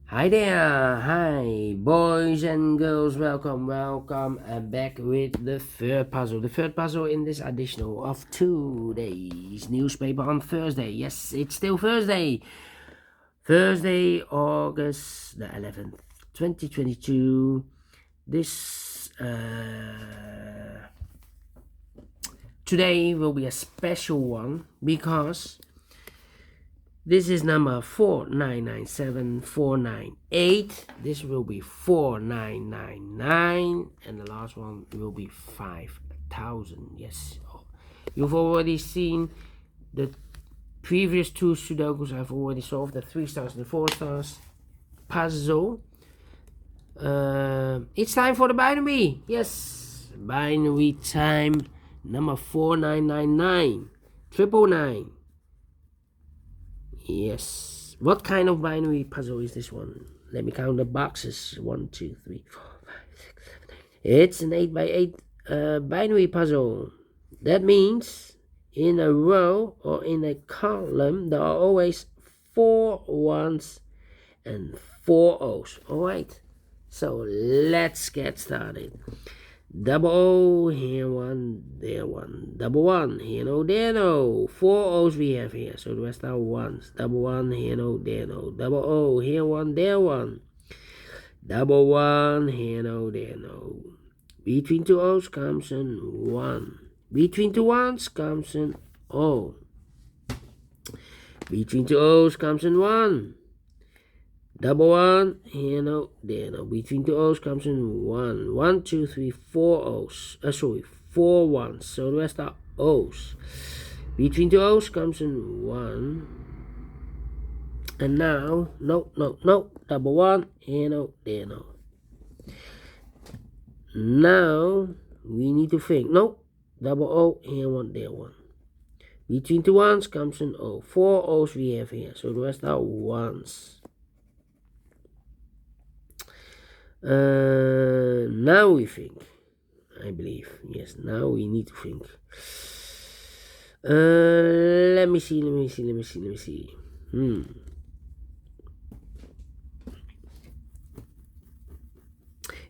Hi there, hi boys and girls, welcome back with the third puzzle. The third puzzle in this edition of today's newspaper on Thursday. Yes, it's still Thursday. Thursday, August the 11th, 2022. This today will be a special one because this is number 4997498. This will be 4999. And the last one will be 5000. Yes. You've already seen the previous two Sudokus. I've already solved the 3 stars and the 4 stars puzzle. It's time for the binary. Yes. Binary time number 4999. 999. Yes. What kind of binary puzzle is this one? Let me count the boxes. 1, 2, 3, 4, 5, 6, 7, 8. It's an 8x8 binary puzzle. That means in a row or in a column there are always 4 1s and 4 O's. Alright. So let's get started. Double O, here one, there one. Double one, here no, there no. 4 O's we have here, so the rest are ones. Double one, here no, there no. Double O, here one, there one. Double one, here no, there no. Between 2 O's comes an 1. Between 2 ones comes an O. Between 2 O's comes an 1. Double one, here no, there no. Between 2 O's comes in 1. 1, 2, 3, 4 O's. 4 ones. So the rest are O's. Between 2 O's comes in 1. And now, no. Double one, here no, there no. Now, we need to think. No, double O, here one, there one. Between 2 ones comes an O. 4 O's we have here. So the rest are ones. Now we think, I believe. Yes, now we need to think. Let me see.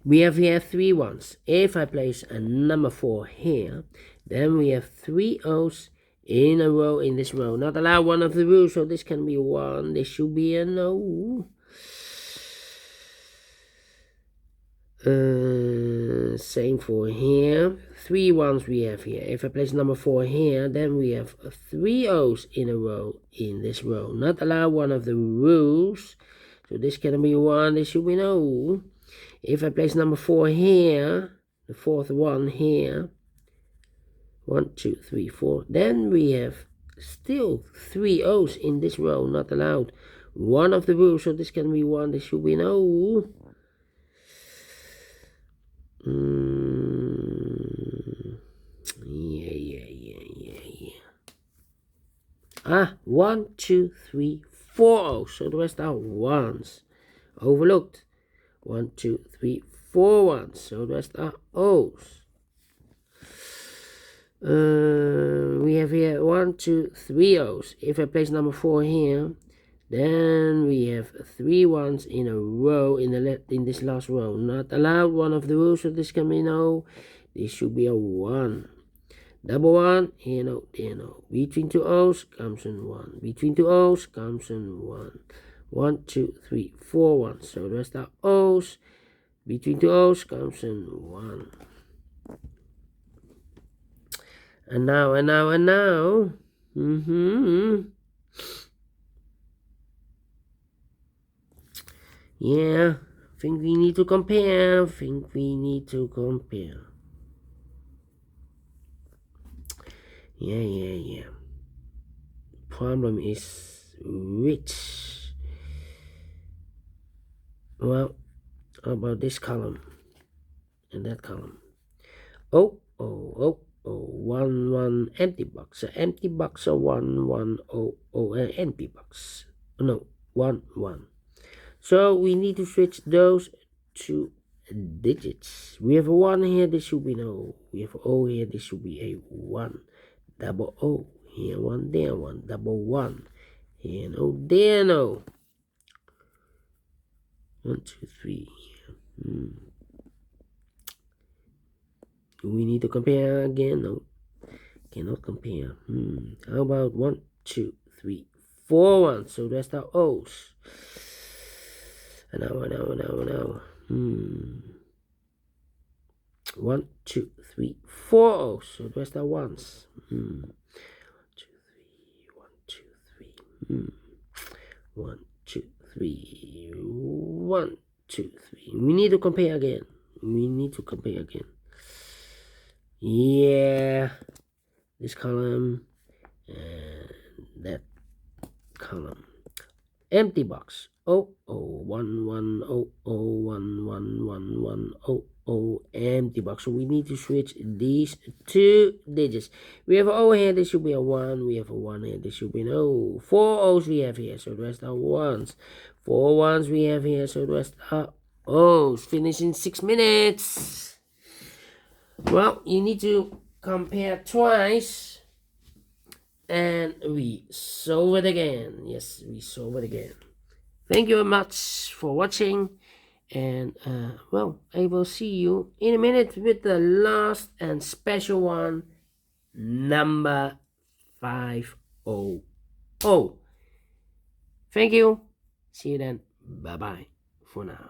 We have here 3 ones. If I place a number 4 here, then we have 3 O's in a row in this row. Not allow one of the rules, so this can be 1. This should be a no. Same for here. 3 ones we have here. If I place number 4 here, then we have 3 O's in a row in this row. Not allow one of the rules. So this can be 1. This should be no. If I place number 4 here, the 4th one here. 1, 2, 3, 4. Then we have still 3 O's in this row. Not allowed one of the rules. So this can be 1. This should be no. Yeah. 1, 2, 3, 4 O's. So the rest are ones. Overlooked. 1, 2, 3, 4 ones. So the rest are O's. We have here 1, 2, 3 O's. If I place number 4 here, then we have 3 ones in a row in this last row. Not allowed one of the rules, so this can be no. This should be a 1. Double one, here no, there no. Between 2 O's comes in 1. Between 2 O's comes in 1. 1, 2, 3, 4 ones. So the rest are O's. Between 2 O's comes in 1. And now. Yeah, think we need to compare. Yeah. Problem is which? Well, how about this column and that column? Oh, 1 empty box. An empty box, a 1 1 an empty box. No, 1 1. So we need to switch those two digits. We have a 1 here, this should be no. We have O here, this should be a 1. Double O. Here 1, there 1. Double 1. Here no, there no. 1, 2, 3. We need to compare again. No, cannot compare. How about 1, 2, 3, 4 ones? So that's the O's. And now. 1, 2, 3, 4 O's. So that's the ones. 1, 2, 3, 1, 2, 3. 1, 2, 3, 1, 2, 3. We need to compare again. Yeah, this column and that column. Empty box. 0011001111100. Empty box. So we need to switch these two digits. We have an O here, this should be a 1. We have a 1 here, this should be an O. 4 O's we have here, so the rest are 1s. 4 1s we have here, so the rest are O's. Finish in 6 minutes. Well, you need to compare twice. And we solve it again. Yes, we solve it again. Thank you very much for watching. And, well, I will see you in a minute with the last and special one, number 500. Thank you. See you then. Bye-bye for now.